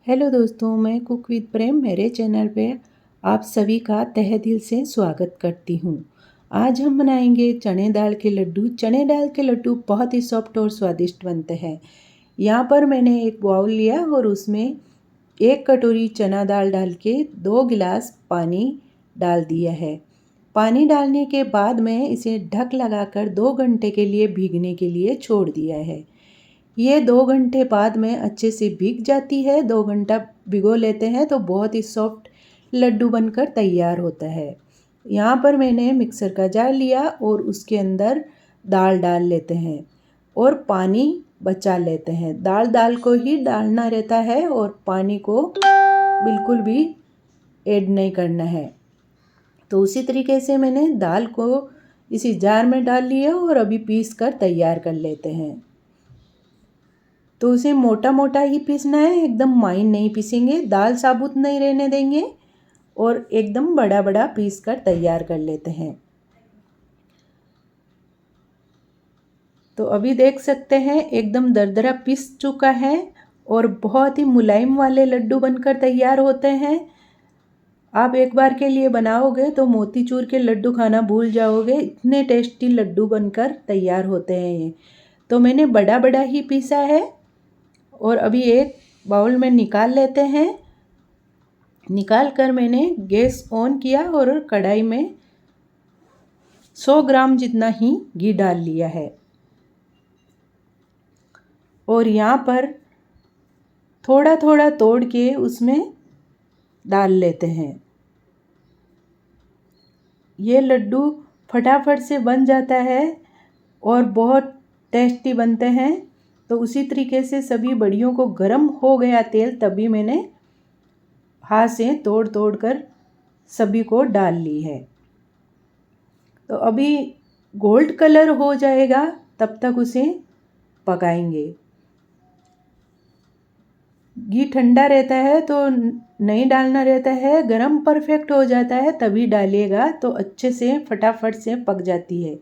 Hello दोस्तों, मैं cook with प्रेम मेरे चैनल पे आप सभी का तहे दिल से स्वागत करती हूँ। आज हम बनाएंगे चने दाल के लड्डू। चने दाल के लड्डू बहुत ही सॉफ्ट और स्वादिष्ट बनते हैं। यहाँ पर मैंने एक बाउल लिया और उसमें 1 कटोरी चना दाल डाल के 2 गिलास पानी डाल दिया है। पानी डालने के बाद मैं इसे ढक लगाकर 2 घंटे के लिए भीगने के लिए छोड़ दिया है। ये 2 घंटे बाद में अच्छे से भीग जाती है। 2 घंटा भिगो लेते हैं तो बहुत ही सॉफ्ट लड्डू बनकर तैयार होता है। यहाँ पर मैंने मिक्सर का जार लिया और उसके अंदर दाल डाल लेते हैं और पानी बचा लेते हैं। दाल को ही डालना रहता है और पानी को बिल्कुल भी ऐड नहीं करना है। तो उसी तरीके से मैंने दाल को इसी जार में डाल लिया और अभी पीस कर तैयार कर लेते हैं। तो उसे मोटा मोटा ही पीसना है, एकदम माइन नहीं पीसेंगे। दाल साबुत नहीं रहने देंगे और एकदम बड़ा बड़ा पीस कर तैयार कर लेते हैं। तो अभी देख सकते हैं एकदम दरदरा पीस चुका है और बहुत ही मुलायम वाले लड्डू बनकर तैयार होते हैं। आप एक बार के लिए बनाओगे तो मोतीचूर के लड्डू खाना भूल जाओगे, इतने टेस्टी लड्डू बनकर तैयार होते हैं ये। तो मैंने बड़ा बड़ा ही पीसा है और अभी एक बाउल में निकाल लेते हैं। निकाल कर मैंने गैस ऑन किया और कढ़ाई में 100 ग्राम जितना ही घी डाल लिया है और यहाँ पर थोड़ा थोड़ा तोड़ के उसमें डाल लेते हैं। ये लड्डू फटाफट से बन जाता है और बहुत टेस्टी बनते हैं। तो उसी तरीके से सभी बड़ियों को गर्म हो गया तेल, तभी मैंने हाथ से तोड़ तोड़ कर सभी को डाल ली है। तो अभी गोल्ड कलर हो जाएगा तब तक उसे पकाएंगे। घी ठंडा रहता है तो नहीं डालना रहता है, गरम परफेक्ट हो जाता है तभी डालिएगा तो अच्छे से फटाफट से पक जाती है।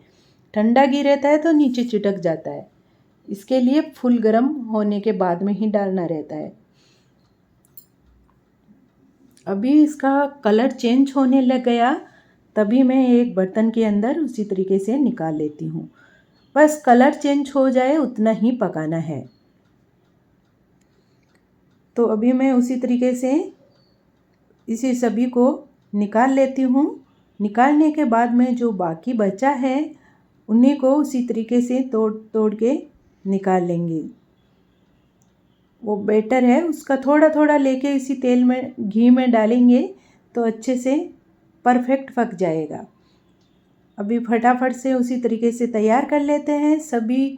ठंडा घी रहता है तो नीचे चिटक जाता है, इसके लिए फुल गरम होने के बाद में ही डालना रहता है। अभी इसका कलर चेंज होने लग गया, तभी मैं एक बर्तन के अंदर उसी तरीके से निकाल लेती हूँ। बस कलर चेंज हो जाए उतना ही पकाना है। तो अभी मैं उसी तरीके से इसी सभी को निकाल लेती हूँ। निकालने के बाद में जो बाकी बचा है उन्हीं को उसी तरीके से तोड़ तोड़ के निकाल लेंगे। वो बैटर है उसका थोड़ा थोड़ा लेके इसी तेल में घी में डालेंगे तो अच्छे से परफेक्ट पक जाएगा। अभी फटाफट से उसी तरीके से तैयार कर लेते हैं। सभी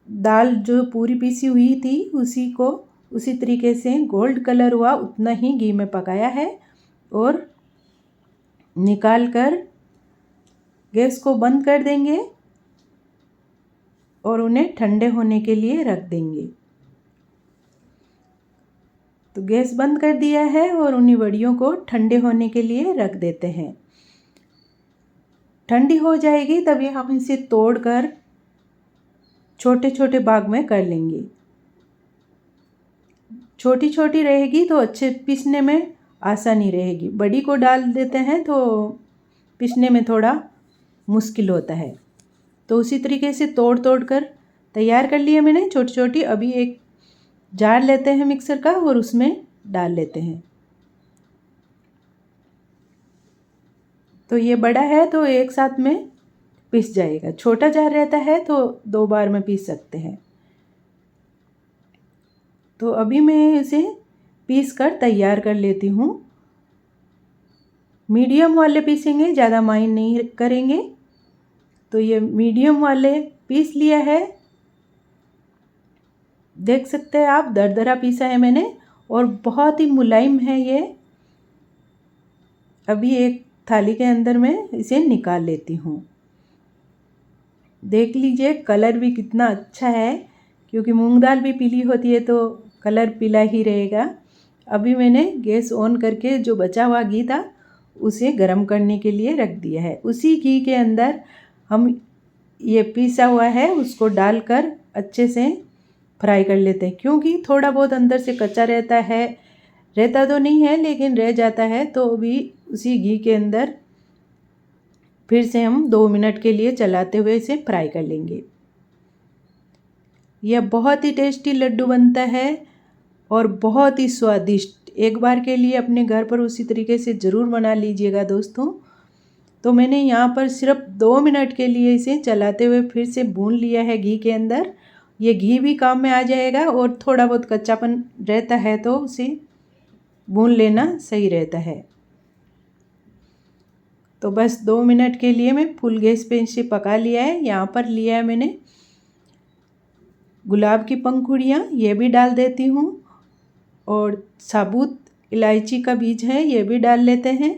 दाल जो पूरी पीसी हुई थी उसी को उसी तरीके से गोल्ड कलर हुआ उतना ही घी में पकाया है और निकाल कर गैस को बंद कर देंगे और उन्हें ठंडे होने के लिए रख देंगे। तो गैस बंद कर दिया है और उन्हीं वड़ियों को ठंडे होने के लिए रख देते हैं। ठंडी हो जाएगी तभी हम इसे तोड़कर छोटे छोटे भाग में कर लेंगे। छोटी छोटी रहेगी तो अच्छे पीसने में आसानी रहेगी, बड़ी को डाल देते हैं तो पीसने में थोड़ा मुश्किल होता है। तो उसी तरीके से तोड़ तोड़ कर तैयार कर लिए मैंने छोटी छोटी। अभी एक जार लेते हैं मिक्सर का और उसमें डाल लेते हैं। तो ये बड़ा है तो एक साथ में पीस जाएगा, छोटा जार रहता है तो 2 बार में पीस सकते हैं। तो अभी मैं इसे पीस कर तैयार कर लेती हूँ। मीडियम वाले पीसेंगे, ज़्यादा माइन नहीं करेंगे। तो ये मीडियम वाले पीस लिया है, देख सकते हैं आप दरदरा पीसा है मैंने और बहुत ही मुलायम है ये। अभी एक थाली के अंदर मैं इसे निकाल लेती हूँ। देख लीजिए कलर भी कितना अच्छा है, क्योंकि मूंग दाल भी पीली होती है तो कलर पीला ही रहेगा। अभी मैंने गैस ऑन करके जो बचा हुआ घी था उसे गर्म करने के लिए रख दिया है। उसी घी के अंदर हम ये पीसा हुआ है उसको डालकर अच्छे से फ्राई कर लेते हैं, क्योंकि थोड़ा बहुत अंदर से कच्चा रहता तो नहीं है लेकिन रह जाता है। तो अभी उसी घी के अंदर फिर से हम 2 मिनट के लिए चलाते हुए इसे फ्राई कर लेंगे। यह बहुत ही टेस्टी लड्डू बनता है और बहुत ही स्वादिष्ट। एक बार के लिए अपने घर पर उसी तरीके से ज़रूर बना लीजिएगा दोस्तों। तो मैंने यहाँ पर सिर्फ 2 मिनट के लिए इसे चलाते हुए फिर से भून लिया है घी के अंदर। ये घी भी काम में आ जाएगा और थोड़ा बहुत कच्चापन रहता है तो उसे भून लेना सही रहता है। तो बस 2 मिनट के लिए मैं फुल गैस पे इसे पका लिया है। यहाँ पर लिया है मैंने गुलाब की पंखुड़ियाँ, ये भी डाल देती हूँ, और साबुत इलायची का बीज है ये भी डाल लेते हैं,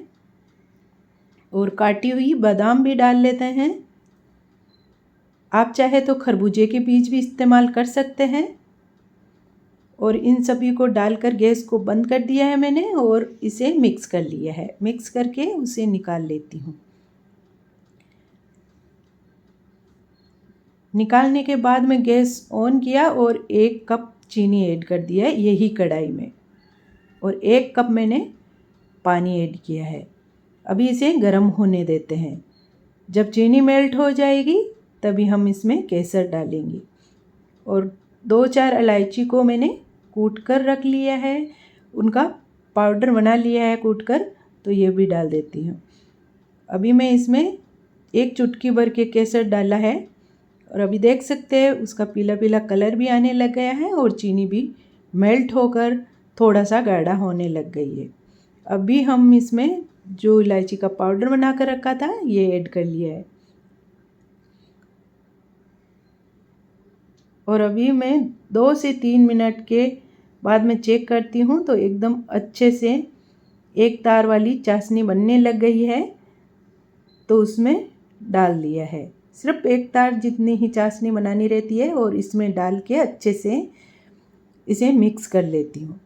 और काटी हुई बादाम भी डाल लेते हैं। आप चाहे तो खरबूजे के बीज भी इस्तेमाल कर सकते हैं। और इन सभी को डालकर गैस को बंद कर दिया है मैंने और इसे मिक्स कर लिया है। मिक्स करके उसे निकाल लेती हूँ। निकालने के बाद मैं गैस ऑन किया और 1 कप चीनी ऐड कर दिया है यही कढ़ाई में, और 1 कप मैंने पानी ऐड किया है। अभी इसे गर्म होने देते हैं। जब चीनी मेल्ट हो जाएगी तभी हम इसमें केसर डालेंगे, और 2-4 इलायची को मैंने कूट कर रख लिया है, उनका पाउडर बना लिया है कूट कर, तो ये भी डाल देती हूँ। अभी मैं इसमें 1 चुटकी भर के केसर डाला है, और अभी देख सकते हैं उसका पीला पीला कलर भी आने लग गया है और चीनी भी मेल्ट होकर थोड़ा सा गाढ़ा होने लग गई है। अभी हम इसमें जो इलायची का पाउडर बना कर रखा था ये ऐड कर लिया है, और अभी मैं 2 से 3 मिनट के बाद में चेक करती हूँ तो एकदम अच्छे से एक तार वाली चाशनी बनने लग गई है। तो उसमें डाल दिया है, सिर्फ एक तार जितनी ही चाशनी बनानी रहती है, और इसमें डाल के अच्छे से इसे मिक्स कर लेती हूँ।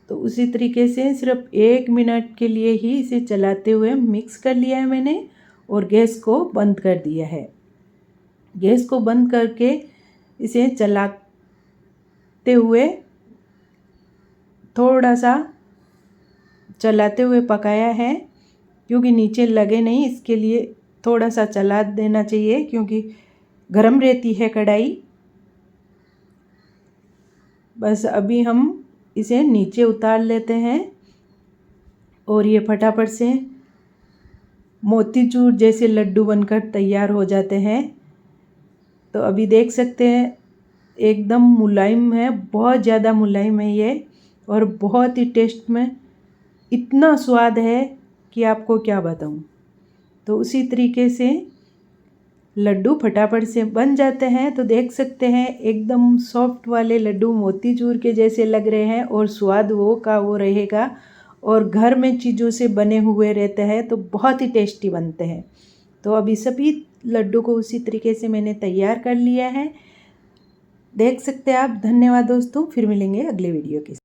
तो उसी तरीके से सिर्फ 1 मिनट के लिए ही इसे चलाते हुए मिक्स कर लिया है मैंने, और गैस को बंद कर दिया है। गैस को बंद करके इसे चलाते हुए थोड़ा सा चलाते हुए पकाया है, क्योंकि नीचे लगे नहीं, इसके लिए थोड़ा सा चला देना चाहिए क्योंकि गर्म रहती है कढ़ाई। बस अभी हम इसे नीचे उतार लेते हैं और ये फटाफट से मोतीचूर जैसे लड्डू बनकर तैयार हो जाते हैं। तो अभी देख सकते हैं एकदम मुलायम है, बहुत ज़्यादा मुलायम है ये, और बहुत ही टेस्ट में इतना स्वाद है कि आपको क्या बताऊं। तो उसी तरीके से लड्डू फटाफट से बन जाते हैं। तो देख सकते हैं एकदम सॉफ्ट वाले लड्डू मोतीचूर के जैसे लग रहे हैं, और स्वाद वो का वो रहेगा, और घर में चीज़ों से बने हुए रहते हैं तो बहुत ही टेस्टी बनते हैं। तो अभी सभी लड्डू को उसी तरीके से मैंने तैयार कर लिया है, देख सकते हैं आप। धन्यवाद दोस्तों, फिर मिलेंगे अगले वीडियो के साथ।